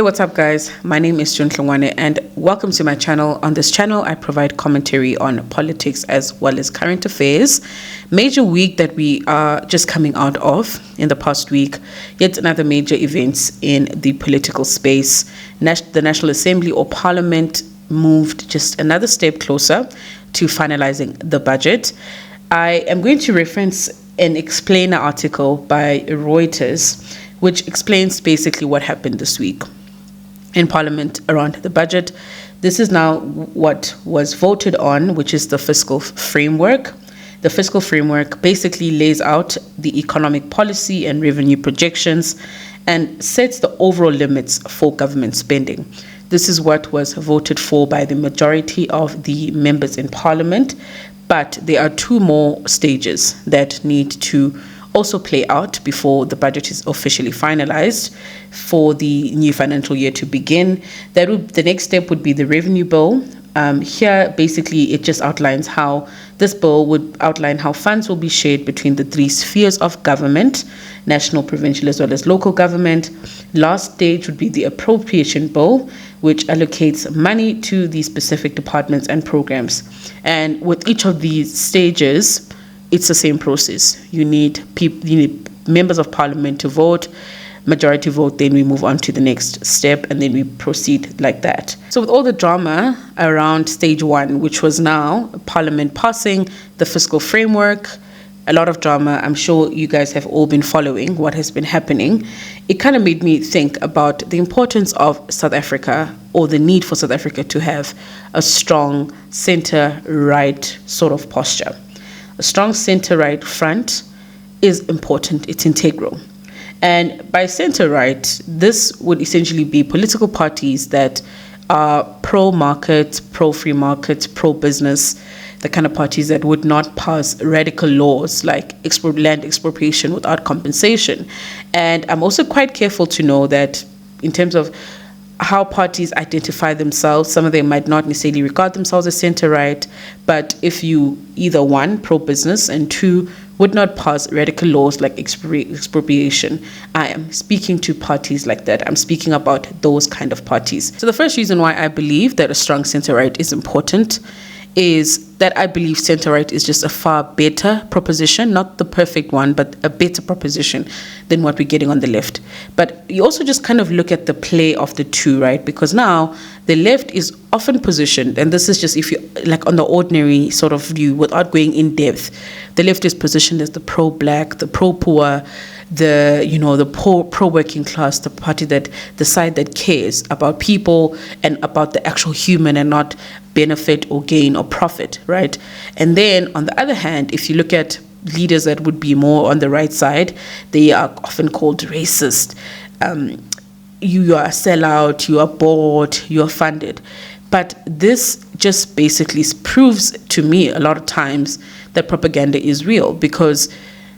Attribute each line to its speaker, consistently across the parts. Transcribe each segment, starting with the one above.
Speaker 1: Hey, what's up guys? My name is Jun Tlangwane and welcome to my channel. On this channel, I provide commentary on politics as well as current affairs. Major week that we are just coming out of in the past week, yet another major events in the political space. The National Assembly or Parliament moved just another step closer to finalizing the budget. I am going to reference an explainer article by Reuters, which explains basically what happened this week in Parliament around the budget. This is now what was voted on, which is the fiscal framework. The fiscal framework basically lays out the economic policy and revenue projections and sets the overall limits for government spending. This is what was voted for by the majority of the members in Parliament, but there are two more stages that need to also play out before the budget is officially finalized for the new financial year to begin. The next step would be the revenue bill. Here, basically, it just outlines how this bill would outline how funds will be shared between the three spheres of government: national, provincial, as well as local government. Last stage would be the appropriation bill, which allocates money to the specific departments and programs. And with each of these stages, it's the same process. You need members of Parliament to vote, majority vote, then we move on to the next step, and then we proceed like that. So with all the drama around stage one, which was now Parliament passing the fiscal framework, a lot of drama, I'm sure you guys have all been following what has been happening. It kind of made me think about the importance of South Africa, or the need for South Africa to have a strong center-right sort of posture. A strong center-right front is important, it's integral. And by center-right, this would essentially be political parties that are pro-market, pro-free market, pro-business, the kind of parties that would not pass radical laws like land expropriation without compensation. And I'm also quite careful to know that in terms of how parties identify themselves, some of them might not necessarily regard themselves as center-right, but if you either one, pro-business, and two, would not pass radical laws like expropriation, I am speaking to parties like that. I'm speaking about those kind of parties. So the first reason why I believe that a strong center-right is important is that I believe center-right is just a far better proposition, not the perfect one, but a better proposition than what we're getting on the left. But you also just kind of look at the play of the two, right? Because now the left is often positioned, and this is just if you like on the ordinary sort of view without going in depth, the left is positioned as the pro-black, the pro-poor, the pro-working class, the party the side that cares about people and about the actual human and not benefit or gain or profit, right? And then on the other hand, if you look at leaders that would be more on the right side, they are often called racist. You are a sellout, you are bought, you are funded. But this just basically proves to me a lot of times that propaganda is real, because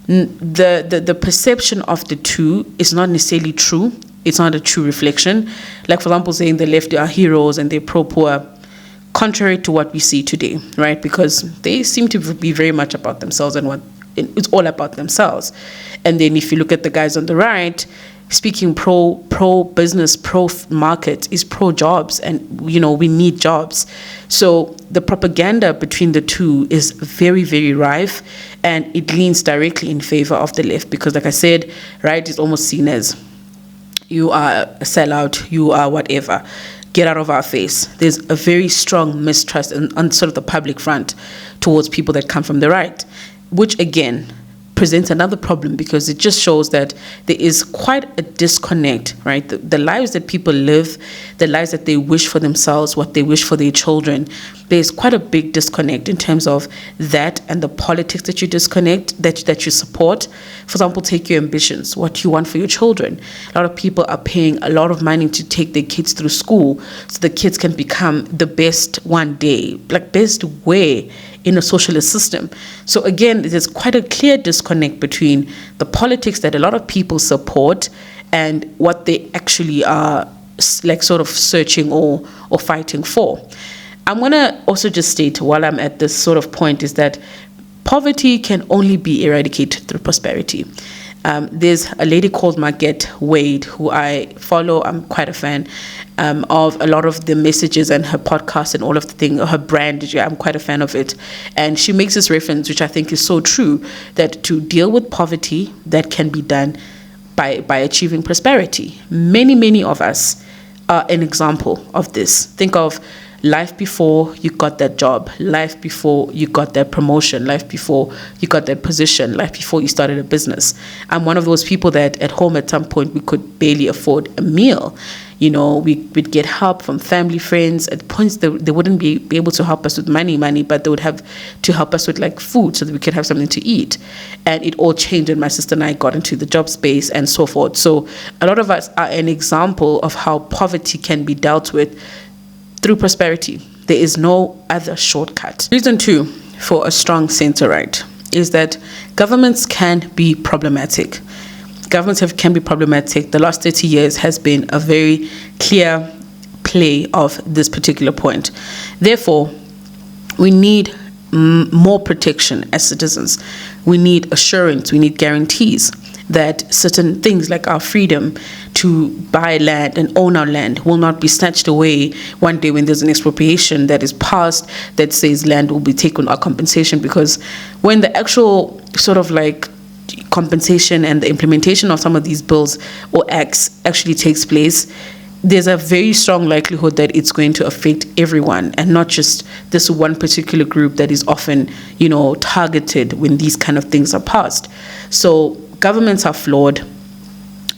Speaker 1: the perception of the two is not necessarily true. It's not a true reflection. Like, for example, saying the left are heroes and they're pro-poor, contrary to what we see today, right? Because they seem to be very much about themselves and it's all about themselves. And then if you look at the guys on the right, speaking pro-business, pro-market, is pro-jobs, and we need jobs. So the propaganda between the two is very, very rife, and it leans directly in favor of the left, because like I said, right, it's almost seen as you are a sellout, you are whatever, get out of our face. There's a very strong mistrust on sort of the public front towards people that come from the right, which again presents another problem, because it just shows that there is quite a disconnect, right? The lives that people live, the lives that they wish for themselves, what they wish for their children, there's quite a big disconnect in terms of that and the politics that you disconnect, that you support. For example, take your ambitions, what you want for your children. A lot of people are paying a lot of money to take their kids through school so the kids can become the best one day, like best way in a socialist system. So again, there's quite a clear disconnect between the politics that a lot of people support and what they actually are like sort of searching or fighting for. I'm going to also just state, while I'm at this sort of point, is that poverty can only be eradicated through prosperity. There's a lady called Margaret Wade who I follow. I'm quite a fan of a lot of the messages and her podcast and all of the thing, her brand. Yeah, I'm quite a fan of it. And she makes this reference, which I think is so true, that to deal with poverty, that can be done by achieving prosperity. Many of us are an example of this. Think of life before you got that job, life before you got that promotion, life before you got that position, life before you started a business. I'm one of those people that at home at some point we could barely afford a meal. We'd get help from family, friends. At points they wouldn't be able to help us with money, but they would have to help us with like food so that we could have something to eat. And it all changed when my sister and I got into the job space and so forth. So a lot of us are an example of how poverty can be dealt with through prosperity. There is no other shortcut. Reason 2 for a strong center right is that governments can be problematic. Governments can be problematic. The last 30 years has been a very clear play of this particular point. Therefore, we need more protection as citizens. We need assurance. We need guarantees that certain things like our freedom to buy land and own our land will not be snatched away one day when there's an expropriation that is passed that says land will be taken or compensation. Because when the actual sort of like compensation and the implementation of some of these bills or acts actually takes place, there's a very strong likelihood that it's going to affect everyone and not just this one particular group that is often, targeted when these kind of things are passed. So governments are flawed,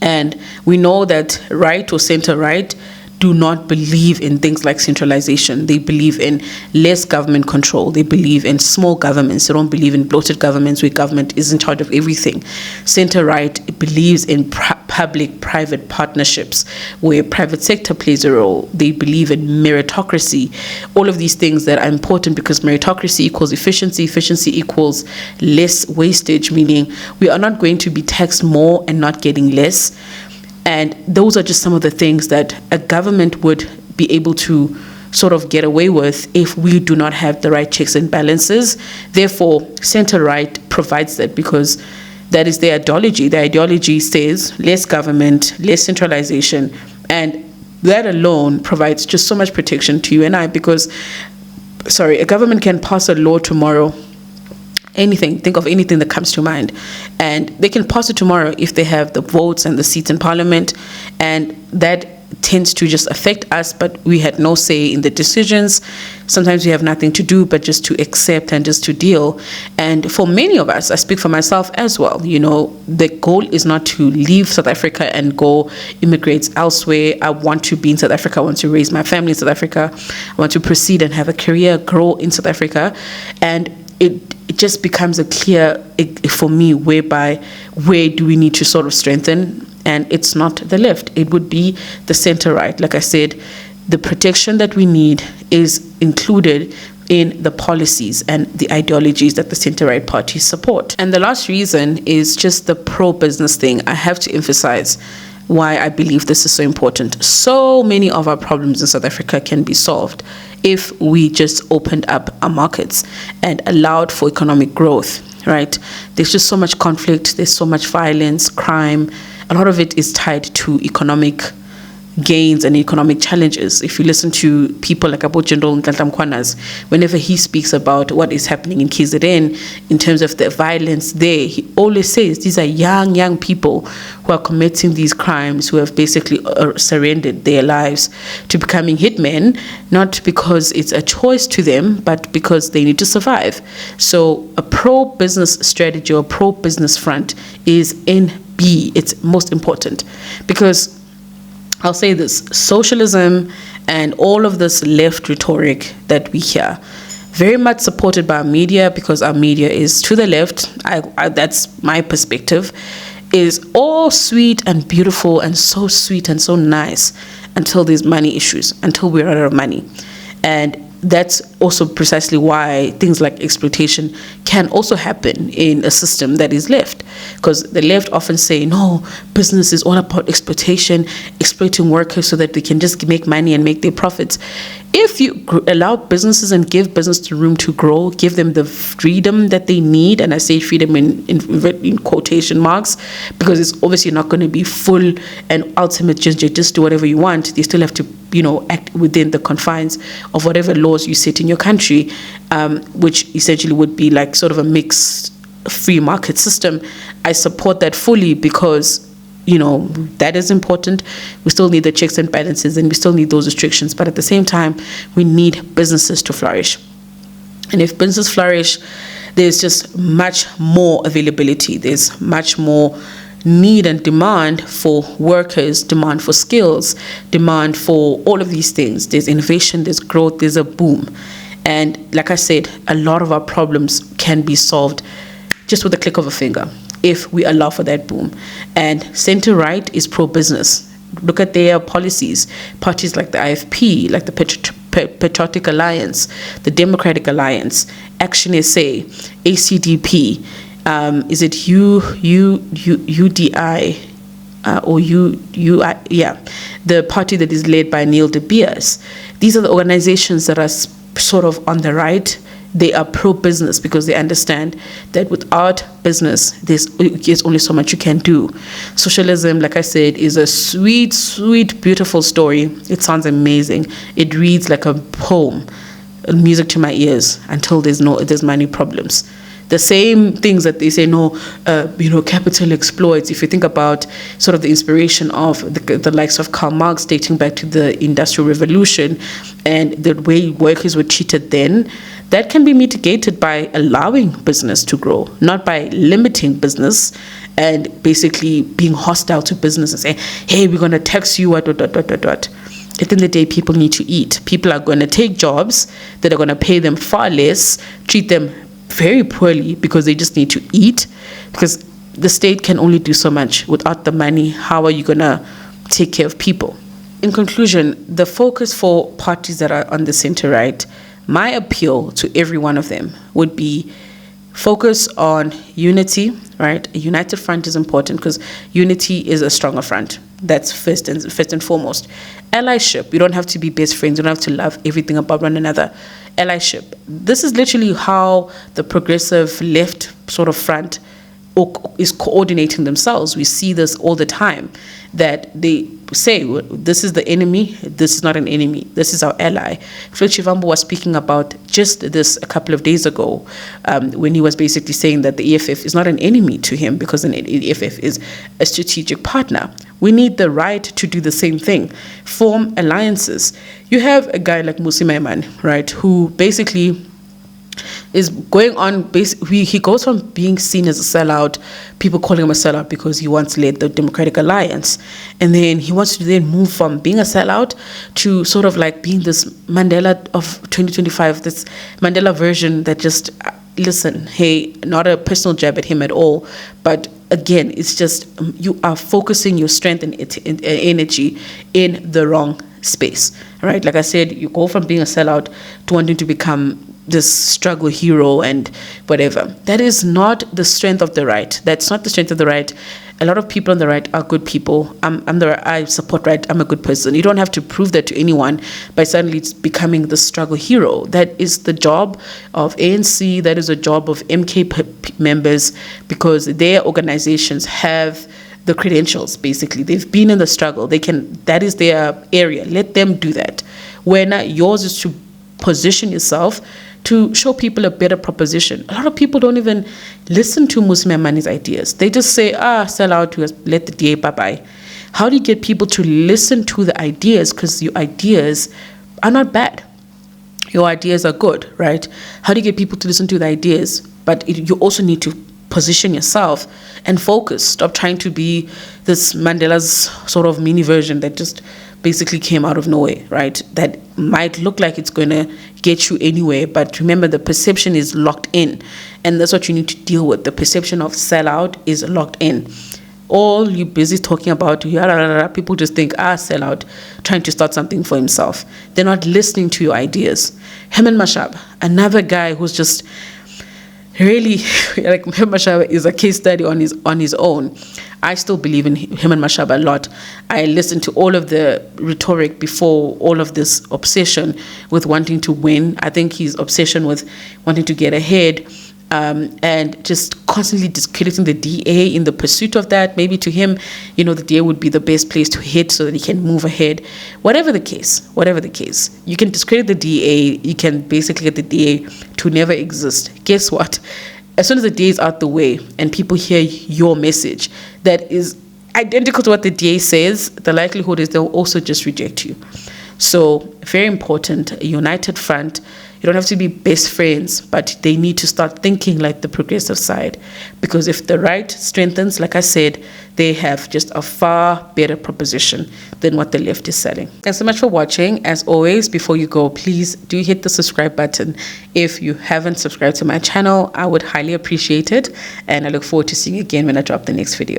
Speaker 1: and we know that right or center right do not believe in things like centralization. They believe in less government control. They believe in small governments. They don't believe in bloated governments where government is in charge of everything. Center right believes in public-private partnerships where private sector plays a role. They believe in meritocracy. All of these things that are important because meritocracy equals efficiency. Efficiency equals less wastage, meaning we are not going to be taxed more and not getting less. And those are just some of the things that a government would be able to sort of get away with if we do not have the right checks and balances. Therefore, center-right provides that because that is their ideology. Their ideology says less government, less centralization, and that alone provides just so much protection to you and I because, a government can pass a law tomorrow. Anything, think of anything that comes to mind, and they can pass it tomorrow if they have the votes and the seats in parliament, and that tends to just affect us, but we had no say in the decisions. Sometimes we have nothing to do but just to accept and just to deal. And for many of us, I speak for myself as well, the goal is not to leave South Africa and go immigrate elsewhere. I want to be in South Africa. I want to raise my family in South Africa. I want to proceed and have a career, grow in South Africa. And it just becomes a clear for me where do we need to sort of strengthen, and it's not the left, it would be the center right. Like I said, the protection that we need is included in the policies and the ideologies that the center right parties support. And the last reason is just the pro-business thing. I have to emphasize why I believe this is so important. So many of our problems in South Africa can be solved if we just opened up our markets and allowed for economic growth, right? There's just so much conflict, there's so much violence, crime. A lot of it is tied to economic gains and economic challenges. If you listen to people like Abu General Nkatlamkwanas, whenever he speaks about what is happening in KZN in terms of the violence there, he always says these are young people who are committing these crimes, who have basically surrendered their lives to becoming hitmen, not because it's a choice to them, but because they need to survive. So a pro-business strategy or pro-business front is it's most important, because I'll say this, socialism and all of this left rhetoric that we hear, very much supported by our media, because our media is to the left, that's my perspective, is all sweet and beautiful and so sweet and so nice until there's money issues, until we're out of money. And that's also precisely why things like exploitation can also happen in a system that is left, because the left often say, no, business is all about exploitation, exploiting workers so that they can just make money and make their profits. If you allow businesses and give business the room to grow, give them the freedom that they need, and I say freedom in quotation marks, because it's obviously not going to be full and ultimate, just do whatever you want. They still have to, act within the confines of whatever laws you set in your country, which essentially would be like sort of a mixed free market system. I support that fully because that is important. We still need the checks and balances, and we still need those restrictions. But at the same time, we need businesses to flourish. And if businesses flourish, there's just much more availability. There's much more need and demand for workers, demand for skills, demand for all of these things. There's innovation, there's growth, there's a boom. And like I said, a lot of our problems can be solved just with a click of a finger if we allow for that boom. And center-right is pro-business. Look at their policies. Parties like the IFP, like the Patriotic Alliance, the Democratic Alliance, Action SA, ACDP, is it UDI or UUI? Yeah, the party that is led by Neil de Beers. These are the organizations that are sort of on the right. They are pro-business because they understand that without business, there's only so much you can do. Socialism, like I said, is a sweet, sweet, beautiful story. It sounds amazing. It reads like a poem, music to my ears, until there's money problems. The same things that they say, capital exploits. If you think about sort of the inspiration of the likes of Karl Marx dating back to the Industrial Revolution and the way workers were treated then, that can be mitigated by allowing business to grow, not by limiting business and basically being hostile to business and saying, hey, we're going to tax you, At the end of the day, people need to eat. People are going to take jobs that are going to pay them far less, treat them very poorly because they just need to eat, because the state can only do so much. Without the money, how are you going to take care of people? In conclusion, the focus for parties that are on the center right, my appeal to every one of them would be focus on unity, right? A united front is important because unity is a stronger front. That's first and foremost. Allyship. We don't have to be best friends. We don't have to love everything about one another. Allyship. This is literally how the progressive left sort of front is coordinating themselves. We see this all the time, that they say, this is the enemy, this is not an enemy, this is our ally. Fred Chivambo was speaking about just this a couple of days ago, when he was basically saying that the EFF is not an enemy to him because an EFF is a strategic partner. We need the right to do the same thing, form alliances. You have a guy like Musi Maiman, right, who basically is going on, he goes from being seen as a sellout, people calling him a sellout because he once led the Democratic Alliance, and then he wants to then move from being a sellout to sort of like being this Mandela of 2025, this Mandela version that just, listen, hey, not a personal jab at him at all, but again, it's just you are focusing your strength and energy in the wrong space, right? Like I said, you go from being a sellout to wanting to become this struggle hero and whatever. That is not the strength of the right. That's not the strength of the right. A lot of people on the right are good people. I support right. I'm a good person. You don't have to prove that to anyone by suddenly becoming the struggle hero. That is the job of ANC. That is the job of MK members, because their organizations have the credentials. Basically, they've been in the struggle. That is their area. Let them do that. When yours is to position yourself to show people a better proposition. A lot of people don't even listen to Musi Maimani's ideas. They just say, sell out to us, let the DA bye-bye. How do you get people to listen to the ideas? Because your ideas are not bad. Your ideas are good, right? How do you get people to listen to the ideas? But you also need to position yourself and focus. Stop trying to be this Mandela's sort of mini version that just basically came out of nowhere, right? That might look like it's going to get you anywhere, but remember, the perception is locked in, and that's what you need to deal with. The perception of sellout is locked in. All you busy talking about, people just think, sell out, trying to start something for himself. They're not listening to your ideas. Herman Mashaba, another guy who's just really, like, Herman Mashaba is a case study on his own. I still believe in Herman Mashaba a lot. I listened to all of the rhetoric before all of this obsession with wanting to win. I think his obsession with wanting to get ahead, and just constantly discrediting the DA in the pursuit of that. Maybe to him, the DA would be the best place to hit so that he can move ahead. Whatever the case, you can discredit the DA. You can basically get the DA to never exist. Guess what? As soon as the DA is out the way and people hear your message that is identical to what the DA says, the likelihood is they'll also just reject you. So, very important, a united front. You don't have to be best friends, but they need to start thinking like the progressive side. Because if the right strengthens, like I said, they have just a far better proposition than what the left is selling. Thanks so much for watching. As always, before you go, please do hit the subscribe button. If you haven't subscribed to my channel, I would highly appreciate it. And I look forward to seeing you again when I drop the next video.